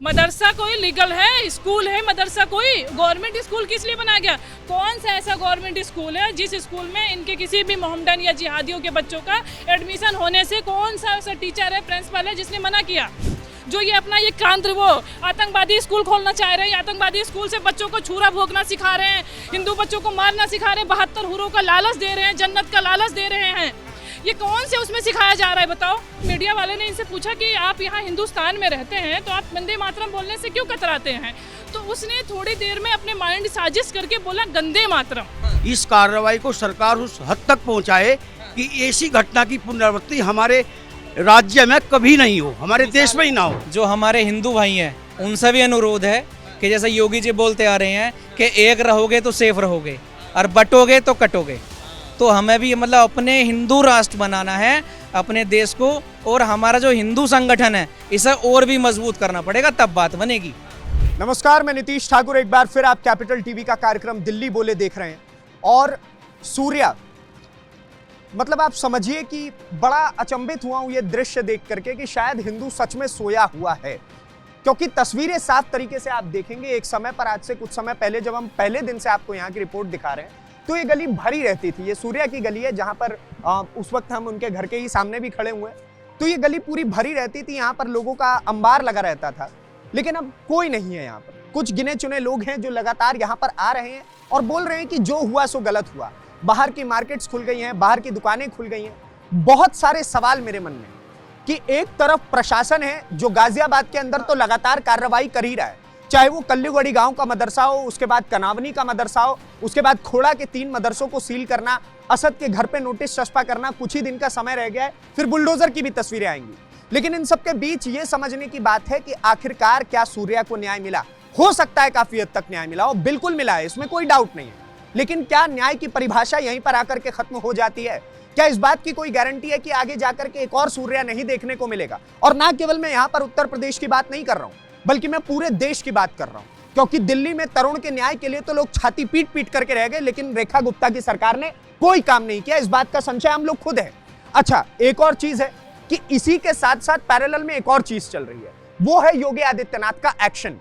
मदरसा कोई लीगल है, स्कूल है मदरसा कोई? गवर्नमेंट स्कूल किस लिए बनाया गया? कौन सा ऐसा गवर्नमेंट स्कूल है जिस स्कूल में इनके किसी भी मोहम्मदन या जिहादियों के बच्चों का एडमिशन होने से कौन सा ऐसा टीचर है, प्रिंसिपल है जिसने मना किया? जो ये अपना ये कांत्र वो आतंकवादी स्कूल खोलना चाह रहे हैं, आतंकवादी स्कूल से बच्चों को छुरा भोगना सिखा रहे हैं, हिंदू बच्चों को मारना सिखा रहे हैं, 72 हुरों का लालच दे रहे हैं, जन्नत का लालच दे रहे हैं। ये कौन से उसमें सिखाया जा रहा है बताओ? मीडिया वाले ने इनसे पूछा कि आप यहाँ हिंदुस्तान में रहते हैं तो आप वंदे मातरम बोलने से क्यों कतराते हैं? तो उसने थोड़ी देर में अपने माइंड साजिश करके बोला गंदे मातरम। इस कार्रवाई को सरकार उस हद तक पहुंचाए कि ऐसी घटना की पुनरावृत्ति हमारे राज्य में कभी नहीं हो, हमारे देश में ही ना हो। जो हमारे हिंदू भाई हैं उनसे भी अनुरोध है कि जैसे योगी जी बोलते आ रहे हैं कि एक रहोगे तो सेफ रहोगे और बटोगे तो कटोगे, तो हमें भी मतलब अपने हिंदू राष्ट्र बनाना है अपने देश को, और हमारा जो हिंदू संगठन है इसे और भी मजबूत करना पड़ेगा, तब बात बनेगी। नमस्कार, मैं नीतीश ठाकुर। एक बार फिर आप कैपिटल टीवी का कार्यक्रम दिल्ली बोले देख रहे हैं। और सूर्या, मतलब आप समझिए कि बड़ा अचंभित हुआ हूं ये दृश्य देख करके कि शायद हिंदू सच में सोया हुआ है, क्योंकि तस्वीरें साफ तरीके से आप देखेंगे। एक समय पर, आज से कुछ समय पहले, जब हम पहले दिन से आपको यहाँ की रिपोर्ट दिखा रहे हैं, तो ये गली भरी रहती थी। ये सूर्या की गली है, जहां पर उस वक्त हम उनके घर के ही सामने भी खड़े हुए हैं। तो ये गली पूरी भरी रहती थी, यहाँ पर लोगों का अंबार लगा रहता था। लेकिन अब कोई नहीं है यहाँ पर। कुछ गिने चुने लोग हैं जो लगातार यहाँ पर आ रहे हैं और बोल रहे हैं कि जो हुआ सो गलत हुआ। बाहर की मार्केट्स खुल गई हैं, बाहर की दुकानें खुल गई हैं। बहुत सारे सवाल मेरे मन में कि एक तरफ प्रशासन है जो गाजियाबाद के अंदर तो लगातार कार्रवाई कर ही रहा है, चाहे वो कल्लूगढ़ी गांव का मदरसा हो, उसके बाद कनावनी का मदरसा हो, उसके बाद खोड़ा के 3 मदरसों को सील करना, असद के घर पे नोटिस चस्पा करना। कुछ ही दिन का समय रह गया है, फिर बुलडोजर की भी तस्वीरें आएंगी। लेकिन इन सबके बीच ये समझने की बात है कि आखिरकार क्या सूर्या को न्याय मिला? हो सकता है काफी हद तक न्याय मिला हो, बिल्कुल मिला है, इसमें कोई डाउट नहीं है। लेकिन क्या न्याय की परिभाषा यहीं पर आकर के खत्म हो जाती है? क्या इस बात की कोई गारंटी है कि आगे जाकर के एक और सूर्या नहीं देखने को मिलेगा? और ना केवल मैं यहाँ पर उत्तर प्रदेश की बात नहीं कर रहा हूँ, बल्कि मैं पूरे देश की बात कर रहा हूँ। क्योंकि दिल्ली में तरुण के न्याय के लिए तो लोग छाती पीट पीट करके रह गए, लेकिन रेखा गुप्ता की सरकार ने कोई काम नहीं किया। इस बात का संशय हम लोग खुद है। अच्छा, एक और चीज है कि इसी के साथ साथ पैरेलल में एक और चीज चल रही है, वो है योगी आदित्यनाथ का एक्शन।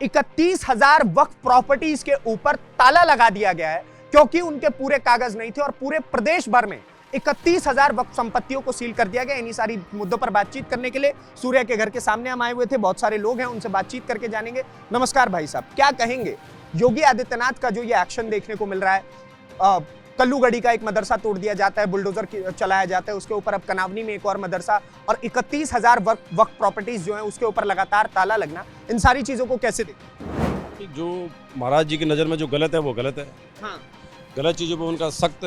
31,000 वक्फ प्रॉपर्टीज के ऊपर ताला लगा दिया गया है क्योंकि उनके पूरे कागज नहीं थे, और पूरे प्रदेश भर में 31,000 वक्फ संपत्तियों को सील कर दिया गया। इन्हीं सारी मुद्दों पर बातचीत करने के लिए सूर्या के घर के सामने हम आए हुए थे। बहुत सारे लोग हैं, उनसे बातचीत करके जानेंगे। नमस्कार भाई साहब, क्या कहेंगे योगी आदित्यनाथ का जो ये एक्शन देखने को मिल रहा है? कल्लूगढ़ी का एक मदरसा तोड़ दिया जाता है, बुलडोजर चलाया जाता है, उसके ऊपर अब कनावनी में एक और मदरसा, और 31,000 वक्फ प्रॉपर्टीज जो है उसके ऊपर लगातार ताला लगना, इन सारी चीजों को कैसे देखते? जो महाराज जी की नज़र में जो गलत है वो गलत है। हाँ। गलत चीज़ों पर उनका सख्त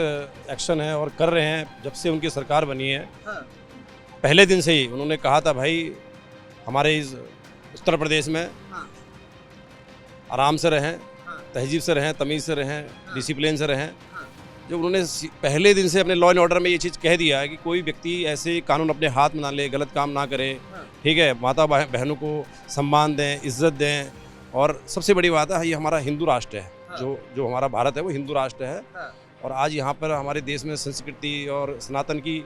एक्शन है और कर रहे हैं। जब से उनकी सरकार बनी है, हाँ। पहले दिन से ही उन्होंने कहा था भाई हमारे इस उत्तर प्रदेश में हाँ। आराम से रहें, हाँ। तहजीब से रहें, तमीज़ से रहें, हाँ। डिसिप्लिन से रहें। हाँ। जब उन्होंने पहले दिन से अपने लॉ एंड ऑर्डर में ये चीज़ कह दिया है कि कोई व्यक्ति ऐसे कानून अपने हाथ में ना ले, गलत काम ना करे, हाँ। ठीक है, माता बहनों को सम्मान दें, इज्जत दें, और सबसे बड़ी बात है ये हमारा हिंदू राष्ट्र है। हाँ। जो हमारा भारत है वो हिंदू राष्ट्र है। हाँ। और आज यहाँ पर हमारे देश में संस्कृति और सनातन की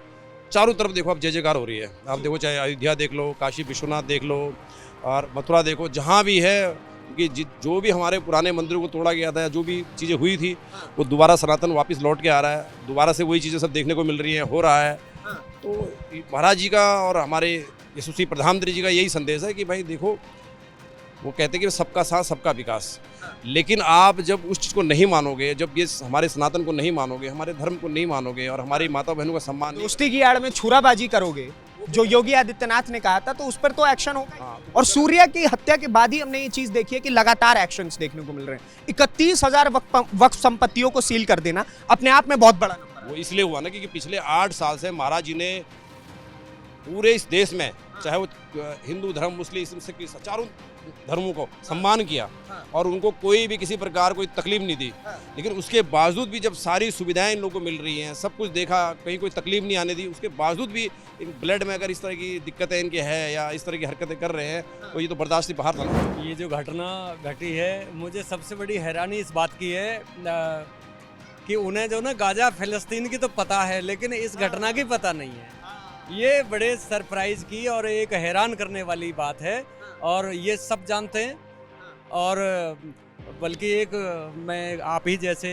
चारों तरफ देखो आप जय जयकार हो रही है। आप देखो, चाहे अयोध्या देख लो, काशी विश्वनाथ देख लो, और मथुरा देखो, जहाँ भी है कि जो भी हमारे पुराने मंदिरों को तोड़ा गया था, जो भी चीज़ें हुई थी, वो दोबारा सनातन वापस लौट के आ रहा है। दोबारा से वही चीज़ें सब देखने को मिल रही हैं, हो रहा है। तो महाराज जी का और हमारे यशस्वी प्रधानमंत्री जी का यही संदेश है कि भाई देखो, वो कहते हैं कि सबका साथ सबका विकास। लेकिन आप जब उस चीज़ को नहीं मानोगे, जब ये हमारे सनातन को नहीं मानोगे, हमारे धर्म को नहीं मानोगे, और हमारी माता बहनों का सम्मान नहीं, दोस्ती की आड़ में छुराबाजी करोगे, जो योगी आदित्यनाथ ने कहा था, तो उस पर तो एक्शन होगा। हाँ। और सूर्या की हत्या के बाद ही हमने ये चीज देखी है कि लगातार एक्शंस देखने को मिल रहे हैं। 31,000 वक्फ संपत्तियों को सील कर देना अपने आप में बहुत बड़ा नंबर है। वो इसलिए हुआ ना क्योंकि पिछले 8 साल से महाराज जी ने पूरे इस देश में, चाहे वो हिंदू धर्म, मुस्लिम, सिख, चारों धर्मों को सम्मान किया, और उनको कोई भी किसी प्रकार कोई तकलीफ नहीं दी। लेकिन उसके बावजूद भी जब सारी सुविधाएं इन लोगों को मिल रही हैं, सब कुछ देखा, कहीं कोई तकलीफ नहीं आने दी, उसके बावजूद भी इन ब्लड में अगर इस तरह की दिक्कतें इनके हैं या इस तरह की हरकतें कर रहे हैं, तो ये तो बर्दाश्त से बाहर था ना। ये जो घटना घटी है, मुझे सबसे बड़ी हैरानी इस बात की है कि उन्हें जो ना गाजा फ़लस्तीन की तो पता है, लेकिन इस घटना की पता नहीं है। ये बड़े सरप्राइज की और एक हैरान करने वाली बात है, और ये सब जानते हैं। और बल्कि एक मैं आप ही जैसे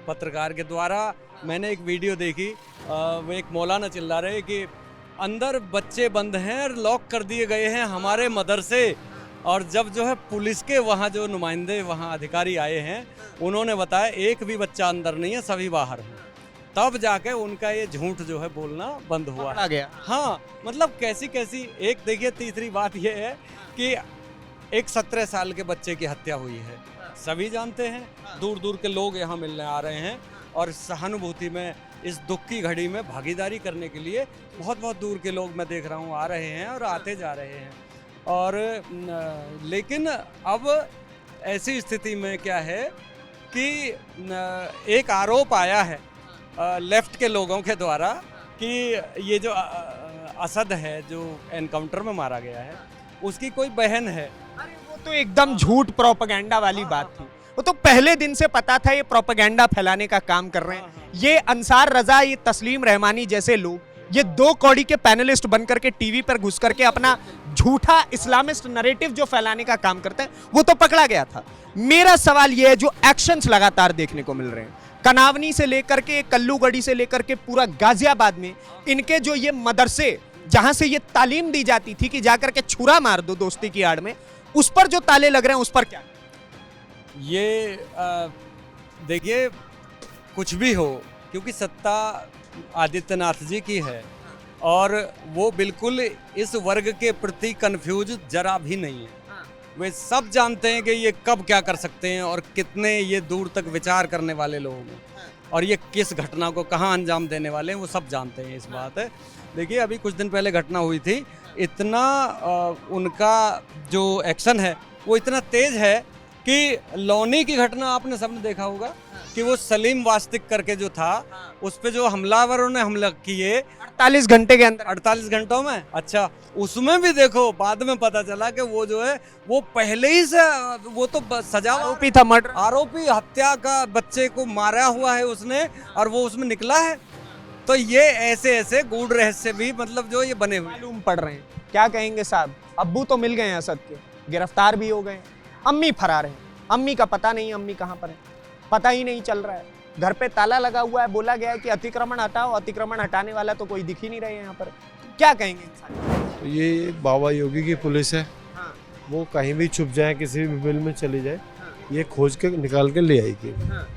पत्रकार के द्वारा मैंने एक वीडियो देखी, वो एक मौलाना चिल्ला रहे कि अंदर बच्चे बंद हैं और लॉक कर दिए गए हैं हमारे मदरसे। और जब जो है पुलिस के वहाँ जो नुमाइंदे वहाँ अधिकारी आए हैं, उन्होंने बताया एक भी बच्चा अंदर नहीं है, सभी बाहर हैं। तब जाके उनका ये झूठ जो है बोलना बंद हुआ आ गया। हाँ, मतलब कैसी कैसी। एक देखिए, तीसरी बात ये है कि एक 17 साल के बच्चे की हत्या हुई है, सभी जानते हैं। दूर दूर के लोग यहाँ मिलने आ रहे हैं और सहानुभूति में इस दुख की घड़ी में भागीदारी करने के लिए बहुत बहुत दूर के लोग मैं देख रहा हूँ आ रहे हैं और आते जा रहे हैं। और लेकिन अब ऐसी स्थिति में क्या है कि एक आरोप आया है लेफ्ट के लोगों के द्वारा कि ये जो असद है जो एनकाउंटर में मारा गया है, उसकी कोई बहन है। अरे वो तो एकदम झूठ प्रोपेगेंडा वाली बात थी। वो तो पहले दिन से पता था ये प्रोपेगेंडा फैलाने का काम कर रहे हैं। ये अंसार रजा, ये तस्लीम रहमानी जैसे लोग, ये 2 कौड़ी के पैनलिस्ट बन करके टीवी पर घुस करके अपना झूठा इस्लामिस्ट नैरेटिव जो फैलाने का काम करते हैं, वो तो पकड़ा गया था। मेरा सवाल ये है, जो एक्शंस लगातार देखने को मिल रहे हैं, कनावनी से लेकर के कल्लूगढ़ी से लेकर के पूरा गाजियाबाद में, इनके जो ये मदरसे जहां से ये तालीम दी जाती थी कि जाकर के छुरा मार दो दोस्ती की आड़ में, उस पर जो ताले लग रहे हैं, उस पर क्या? ये देखिए, कुछ भी हो, क्योंकि सत्ता आदित्यनाथ जी की है और वो बिल्कुल इस वर्ग के प्रति कंफ्यूज जरा भी नहीं है। वे सब जानते हैं कि ये कब क्या कर सकते हैं और कितने ये दूर तक विचार करने वाले लोग हैं और ये किस घटना को कहाँ अंजाम देने वाले हैं, वो सब जानते हैं इस बात है। देखिए, अभी कुछ दिन पहले घटना हुई थी, इतना उनका जो एक्शन है वो इतना तेज है कि लौनी की घटना आपने सबने देखा होगा कि वो सलीम वास्तिक करके जो था, उस पे जो हमलावरों ने हमला किए 48 घंटे के अंदर, 48 घंटों में। अच्छा, उसमें भी देखो बाद में पता चला कि वो जो है वो पहले ही से वो तो सजा आरोपी था, मर्डर आरोपी, हत्या का, बच्चे को मारा हुआ है उसने और वो उसमें निकला है। तो ये ऐसे ऐसे गूढ़ रहस्य भी मतलब जो ये बने हुए मालूम पड़ रहे हैं। क्या कहेंगे साहब? अब्बू तो मिल गए हैं असद के, गिरफ्तार भी हो गए, अम्मी फरार है, अम्मी का पता नहीं, अम्मी कहाँ पर है पता ही नहीं चल रहा है। घर पे ताला लगा हुआ है, बोला गया है कि अतिक्रमण हटाओ, अतिक्रमण हटाने वाला तो कोई दिख ही नहीं रहे यहाँ पर। क्या कहेंगे? ये बाबा योगी की पुलिस है, हाँ। वो कहीं भी छुप जाए, किसी भी बिल में चली जाए, ये खोज के निकाल के ले आएगी। हाँ।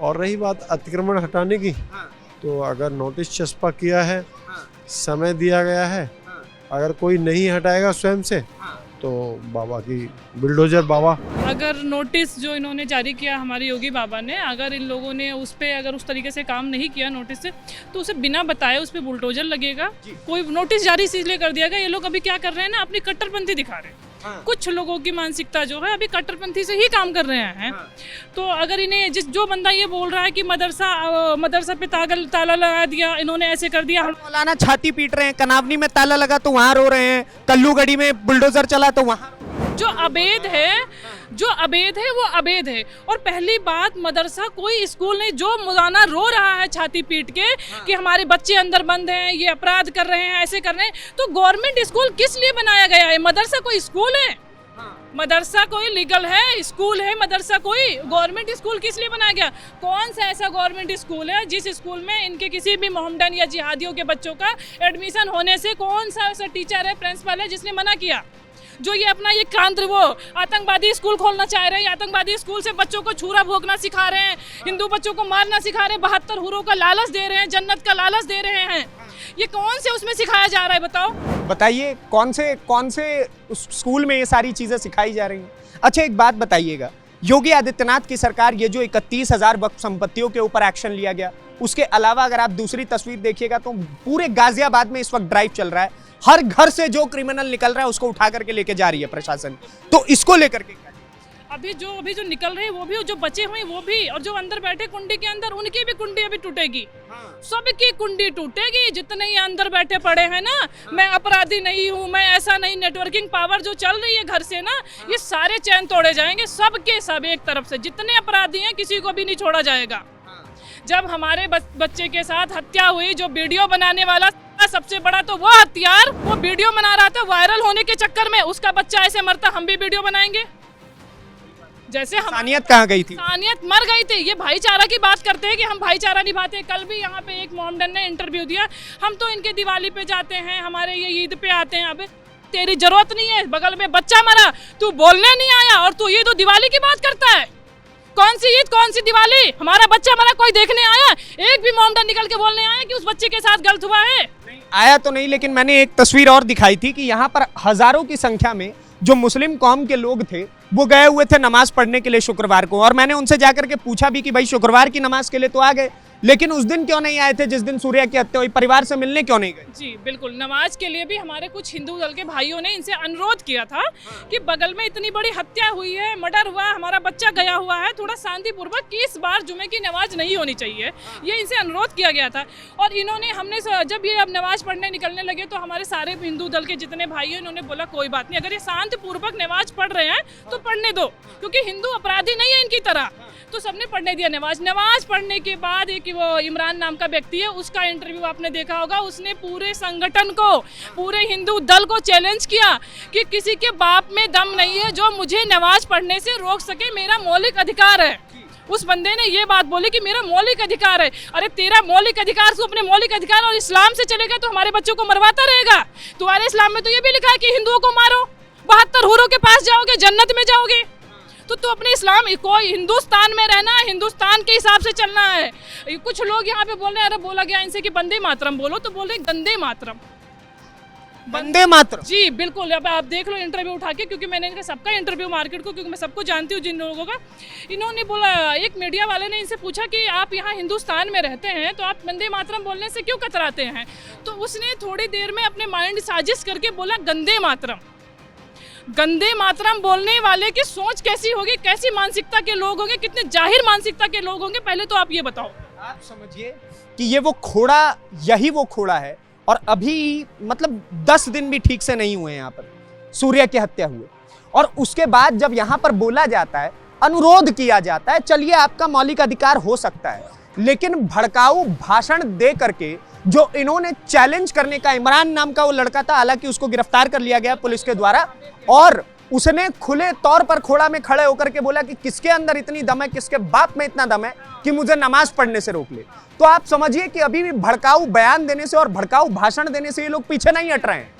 और रही बात अतिक्रमण हटाने की, हाँ। तो अगर नोटिस चस्पा किया है, हाँ। समय दिया गया है, हाँ। अगर कोई नहीं हटाएगा स्वयं से, हाँ। तो बाबा की बुलडोजर बाबा। अगर नोटिस जो इन्होंने जारी किया हमारे योगी बाबा ने, अगर इन लोगों ने उस पर अगर उस तरीके से काम नहीं किया नोटिस से, तो उसे बिना बताए उस पर बुलडोजर लगेगा। कोई नोटिस जारी इसलिए कर दिया गया, ये लोग अभी क्या कर रहे हैं ना, अपनी कट्टरपंथी दिखा रहे हैं। हाँ। कुछ लोगों की मानसिकता जो है अभी कट्टरपंथी से ही काम कर रहे हैं। हाँ। तो अगर इन्हें जो बंदा ये बोल रहा है कि मदरसा पे ताला लगा दिया, इन्होंने ऐसे कर दिया, मौलाना छाती पीट रहे हैं, कनावनी में ताला लगा तो वहां रो रहे हैं, कल्लूगढ़ी में बुलडोजर चला तो वहां। जो अवैध है वो अवैध है। और पहली बात, मदरसा कोई स्कूल नहीं। जो मौलाना रो रहा है छाती पीट के कि हमारे बच्चे अंदर बंद हैं, ये अपराध कर रहे हैं, ऐसे कर रहे हैं, तो गवर्नमेंट स्कूल किस लिए बनाया गया है? मदरसा कोई स्कूल है? मदरसा कोई लीगल है? स्कूल है मदरसा कोई? गवर्नमेंट स्कूल किस लिए बनाया गया? कौन सा ऐसा गवर्नमेंट स्कूल है जिस स्कूल में इनके किसी भी मोहम्मदन या जिहादियों के बच्चों का एडमिशन होने से कौन सा ऐसा टीचर है, प्रिंसिपल है जिसने मना किया? जो ये अपना ये वो आतंकवादी स्कूल खोलना चाह रहे हैं, आतंकवादी स्कूल से बच्चों को छुरा भोगना सिखा रहे हैं, हिंदू बच्चों को मारना सिखा रहे हैं, 72 हुरों का लालच दे रहे हैं, जन्नत का लालच दे रहे हैं। ये कौन से उसमें सिखाया जा रहा है बताओ? बताइए, कौन से स्कूल में ये सारी चीजें सिखाई जा रही हैं? अच्छा, एक बात बताइएगा, योगी आदित्यनाथ की सरकार, ये जो 31,000 वक्फ संपत्तियों के ऊपर एक्शन लिया गया, उसके अलावा अगर आप दूसरी तस्वीर देखिएगा तो पूरे गाजियाबाद में इस वक्त ड्राइव चल रहा है। हर घर से जो क्रिमिनल निकल रहा है उसको उठा करके लेके जा रही है प्रशासन। तो इसको लेकर के अभी जो निकल रहे हैं वो भी, जो बचे हुए वो भी, और जो अंदर बैठे कुंडी के अंदर, उनकी भी कुंडी अभी टूटेगी। सबकी कुंडी टूटेगी, जितने ये अंदर बैठे पड़े हैं ना। मैं अपराधी नहीं हूँ, मैं ऐसा नहीं, नेटवर्किंग पावर जो चल रही है घर से ना, ये सारे चैन तोड़े जाएंगे, सबके सब एक तरफ से। जितने अपराधी हैं किसी को भी नहीं छोड़ा जाएगा। जब हमारे बच्चे के साथ हत्या हुई, जो वीडियो बनाने वाला सबसे बड़ा तो वो हथियार, वो वीडियो बना रहा था, वायरल होने के चक्कर में उसका बच्चा ऐसे मरता, हम भी वीडियो बनाएंगे? जैसे हम इंसानियत कहाँ गई थी? इंसानियत मर गई थी। ये भाईचारा की बात करते हैं कि हम भाईचारा निभाते हैं। कल भी यहाँ पे एक मोहम्मदन ने इंटरव्यू दिया, हम तो इनके दिवाली पे जाते हैं, हमारे ये ईद पे आते हैं। अबे तेरी जरूरत नहीं है, बगल में बच्चा मरा, तू बोलने नहीं आया और तू ये तो दिवाली की बात करता है। कौन सी ईद, कौन सी दिवाली? हमारा बच्चा मरा, कोई देखने आया? एक भी मोहम्मदन निकल के बोलने आया कि उस बच्चे के साथ गलत हुआ है? आया तो नहीं, लेकिन मैंने एक तस्वीर और दिखाई थी कि यहाँ पर हजारों की संख्या में जो मुस्लिम कौम के लोग थे वो गए हुए थे नमाज पढ़ने के लिए शुक्रवार को, और मैंने उनसे जाकर के पूछा भी कि भाई शुक्रवार की नमाज के लिए तो आ गए, लेकिन उस दिन क्यों नहीं आए थे जिस दिन सूर्या की हत्या हुई? परिवार से मिलने क्यों नहीं गए? जी बिल्कुल, नमाज के लिए भी हमारे कुछ हिंदू दल के भाइयों ने इनसे अनुरोध किया था कि बगल में इतनी बड़ी हत्या हुई है, मर्डर हुआ, हमारा बच्चा गया हुआ है, थोड़ा शांतिपूर्वक कि इस बार जुमे की नमाज नहीं होनी चाहिए, ये इनसे अनुरोध किया गया था। और इन्होंने, हमने जब ये अब नमाज पढ़ने निकलने लगे तो हमारे सारे हिंदू दल के जितने भाई हैं इन्होंने बोला कोई बात नहीं, अगर ये शांतिपूर्वक नमाज पढ़ रहे हैं तो पढ़ने दो, क्योंकि हिंदू अपराधी नहीं है इनकी तरह। तो सबने पढ़ने दिया नमाज। नमाज पढ़ने के बाद एक वो इमरान नाम का व्यक्ति है, उसका इंटरव्यू आपने देखा होगा, उसने पूरे संगठन को, पूरे हिंदू दल को चैलेंज किया कि किसी के बाप में दम नहीं है जो मुझे नमाज पढ़ने से रोक सके, मेरा मौलिक अधिकार है। उस बंदे ने ये बात बोली कि मेरा मौलिक अधिकार है। अरे तेरा मौलिक अधिकार, तू अपने मौलिक अधिकार और इस्लाम से चलेगा तो हमारे बच्चों को मरवाता रहेगा। तुम्हारे इस्लाम में तो ये भी लिखा है कि हिंदुओं को मारो, 72 हूरों के पास जाओगे, जन्नत में जाओगे। तो अपने इस्लाम को, हिंदुस्तान में रहना है, हिंदुस्तान के हिसाब से चलना है। कुछ लोग यहाँ पे बोल रहे हैं, अरे बोला गया इनसे कि वंदे मातरम बोलो, तो बोल रहे गंदे मातरम, वंदे मातरम। जी बिल्कुल, अब आप देख लो इंटरव्यू उठा के, क्योंकि मैंने इनका सबका इंटरव्यू मार्केट को, क्योंकि मैं सबको जानती हूँ जिन लोगों का। इन्होंने बोला, एक मीडिया वाले ने इनसे पूछा कि आप यहाँ हिंदुस्तान में रहते हैं तो आप वंदे मातरम बोलने से क्यों कतराते हैं? तो उसने थोड़ी देर में अपने माइंड साजिश करके बोला गंदे मातरम। गंदे मातरम बोलने वाले की सोच कैसी होगी, कैसी मानसिकता के लोग होंगे, कितने जाहिर मानसिकता के लोग होंगे, पहले तो आप ये बताओ। आप समझिए कि ये वो खोड़ा, यही वो खोड़ा है, और अभी मतलब 10 दिन भी ठीक से नहीं हुए यहाँ पर सूर्या की हत्या हुए, और उसके बाद जब यहाँ पर बोला जाता है, अनुरोध किया जाता है, चलिए आपका मौलिक अधिकार हो सकता है, लेकिन भड़काऊ भाषण दे करके जो इन्होंने चैलेंज करने का, इमरान नाम का वो लड़का था, हालांकि उसको गिरफ्तार कर लिया गया पुलिस के द्वारा, और उसने खुले तौर पर खोड़ा में खड़े होकर के बोला कि किसके अंदर इतनी दम है, किसके बाप में इतना दम है कि मुझे नमाज पढ़ने से रोक ले। तो आप समझिए कि अभी भी भड़काऊ बयान देने से और भड़काऊ भाषण देने से ये लोग पीछे नहीं हट रहे हैं।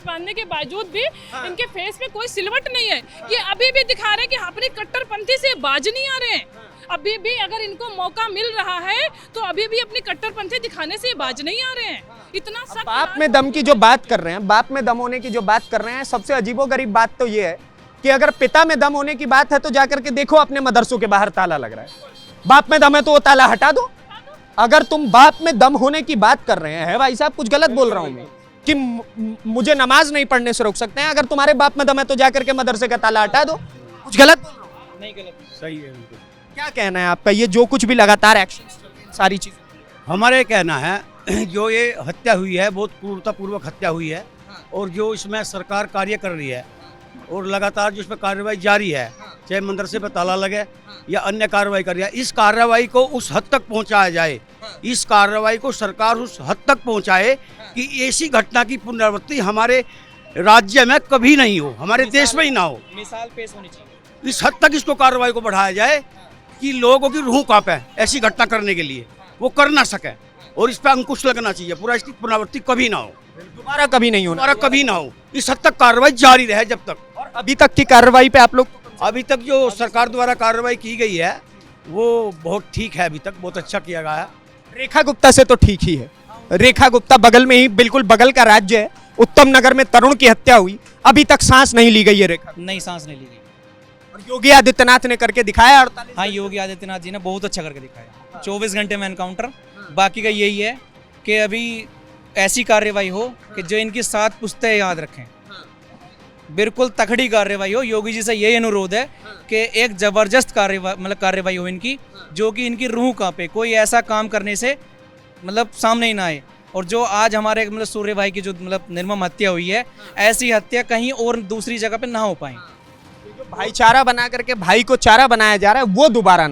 बांधने के बावजूद भी इनके फेस पे कोई सिलवट नहीं है। ये अभी भी दिखा रहे हैं कि अपनी कट्टरपंथी से बाज नहीं आ रहे हैं। अभी भी अगर इनको मौका मिल रहा है तो अभी भी अपनी कट्टरपंथी दिखाने से बाज नहीं आ रहे हैं। इतना सख्त बाप में दम की जो बात कर रहे हैं, बाप में दम होने की जो बात कर रहे हैं, सबसे अजीबोगरीब बात तो ये है कि अगर पिता में दम होने की बात है तो जाकर के देखो अपने मदरसों के बाहर ताला लग रहा है। बाप में दम है तो वो ताला हटा दो। अगर तुम बाप में दम होने की बात कर रहे हैं, भाई साहब कुछ गलत बोल रहा हूं मैं कि मुझे नमाज नहीं पढ़ने से रोक सकते हैं, अगर तुम्हारे बाप में दम है तो जाकर के मदरसे का ताला हटा दो। कुछ गलत बोल रहा हूं? नहीं गलत, सही है। क्या कहना है आपका, ये जो कुछ भी लगातार एक्शन, सारी चीजें? हमारे कहना है जो ये हत्या हुई है बहुत क्रूरतापूर्वक हत्या हुई है, और जो इसमें सरकार कार्य कर रही है और लगातार जो इसमें कार्रवाई जारी है, चाहे मदरसे पर ताला लगे या अन्य कार्रवाई कर रही है, इस कार्रवाई को उस हद तक पहुंचाया जाए, इस कार्रवाई को सरकार उस हद तक पहुंचाए कि ऐसी घटना की पुनरावृत्ति हमारे राज्य में कभी नहीं हो, हमारे देश में ही ना हो। मिसाल पेश होनी चाहिए। इस हद तक इसको कार्रवाई को बढ़ाया जाए कि लोगों की रूह कांपे ऐसी घटना करने के लिए, वो कर ना सके, और इस पर अंकुश लगना चाहिए। पूरा इसकी पुनरावृत्ति कभी ना हो, दोबारा कभी नहीं होना, दोबारा कभी ना हो। इस हद तक कार्रवाई जारी रहे जब तक। और अभी तक की कार्रवाई पे आप लोग, अभी तक जो सरकार द्वारा कार्रवाई की गई है वो बहुत ठीक है, अभी तक बहुत अच्छा किया गया है। रेखा गुप्ता से तो ठीक ही है। रेखा गुप्ता बगल में ही, बिल्कुल बगल का राज्य है, उत्तम नगर में तरुण की हत्या हुई, अभी तक सांस नहीं ली गई है रेखा। नहीं, सांस नहीं ली गई। और योगी आदित्यनाथ ने करके दिखाया 48। हाँ, योगी आदित्यनाथ जी ने बहुत अच्छा करके दिखाया। 24 घंटे में एनकाउंटर। बाकी का यही है कि अभी ऐसी कार्रवाई हो कि जो इनकी 7 पुश्तें याद रखें, बिल्कुल तगड़ी कार्रवाई हो। योगी जी से यही अनुरोध है कि एक जबरदस्त कार्रवाई हो इनकी, जो कि इनकी रूह कांपे, कोई ऐसा काम करने से सामने ही ना आए। और जो आज हमारे सूर्य भाई की जो निर्मम हत्या हुई है, ऐसी हत्या कहीं और दूसरी जगह पे ना हो पाए। भाईचारा बना करके भाई को चारा बनाया जा रहा है, वो दोबारा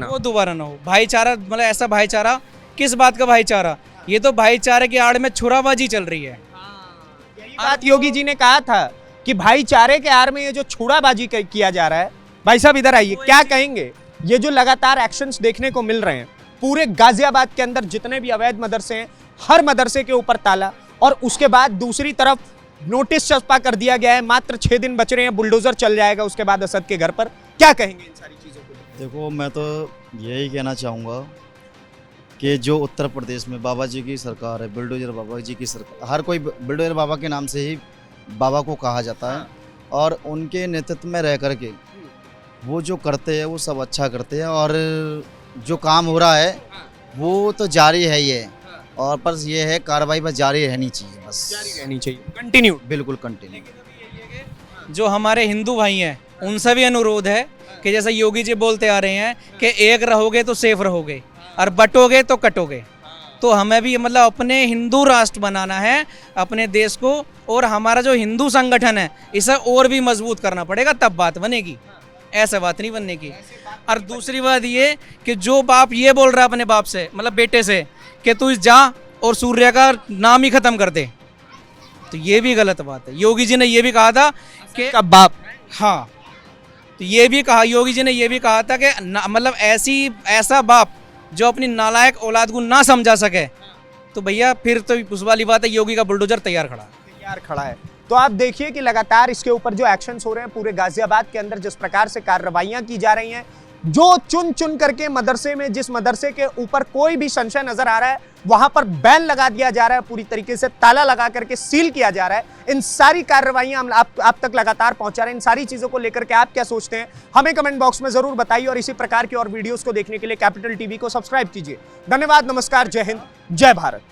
ना हो। भाईचारा ऐसा भाईचारा, किस बात का भाईचारा ये तो भाईचारे की आड़ में छुराबाजी चल रही है। यही बात योगी जी ने कहा था कि भाईचारे के आड़ में ये जो छुड़ाबाजी किया जा रहा है। भाई साहब इधर आइए, क्या कहेंगे? ये जो लगातार एक्शंस देखने को मिल रहे हैं, पूरे गाजियाबाद के अंदर जितने भी अवैध मदरसे हैं, हर मदरसे के ऊपर ताला, और उसके बाद दूसरी तरफ नोटिस चस्पा कर दिया गया है, मात्र 6 दिन बच रहे हैं, बुलडोजर चल जाएगा उसके बाद असद के घर पर। क्या कहेंगे इन सारी चीजों को? देखो, मैं तो यही कहना चाहूँगा कि जो उत्तर प्रदेश में बाबा जी की सरकार है, बुलडोजर बाबा जी की सरकार, हर कोई बुलडोजर बाबा के नाम से ही बाबा को कहा जाता है, और उनके नेतृत्व में रह करके वो जो करते हैं वो सब अच्छा करते हैं, और जो काम हो रहा है वो तो जारी है ये, और पर ये है कार्रवाई बस जारी रहनी चाहिए, बस जारी रहनी चाहिए, कंटिन्यू। बिल्कुल कंटिन्यू। जो हमारे हिंदू भाई हैं उनसे भी अनुरोध है कि जैसा योगी जी बोलते आ रहे हैं कि एक रहोगे तो सेफ रहोगे और बटोगे तो कटोगे, तो हमें भी मतलब अपने हिंदू राष्ट्र बनाना है अपने देश को, और हमारा जो हिंदू संगठन है इसे और भी मजबूत करना पड़ेगा, तब बात बनेगी, ऐसा बात नहीं बनने की। और दूसरी बात ये कि जो बाप ये बोल रहा है अपने बाप से, मतलब बेटे से, कि तू जा और सूर्य का नाम ही खत्म कर दे, तो ये भी गलत बात है। योगी जी ने ये भी कहा था कि का बाप, हाँ, तो ये भी कहा, योगी जी ने ये भी कहा था कि मतलब ऐसा बाप जो अपनी नालायक औलाद को ना समझा सके, तो भैया फिर तो उस वाली बात है, योगी का बुलडोजर तैयार खड़ा है। तो आप देखिए कि लगातार इसके ऊपर जो एक्शंस हो रहे हैं पूरे गाजियाबाद के अंदर, जिस प्रकार से कार्रवाइयां की जा रही हैं, जो चुन चुन करके मदरसे में, जिस मदरसे के ऊपर कोई भी संशय नजर आ रहा है वहां पर बैन लगा दिया जा रहा है, पूरी तरीके से ताला लगा करके सील किया जा रहा है। इन सारी कार्रवाइयां हम आप तक लगातार पहुंचा रहे हैं। इन सारी चीजों को लेकर के आप क्या सोचते हैं, हमें कमेंट बॉक्स में जरूर बताइए, और इसी प्रकार की और वीडियोस को देखने के लिए कैपिटल टीवी को सब्सक्राइब कीजिए। धन्यवाद, नमस्कार, जय हिंद, जय भारत।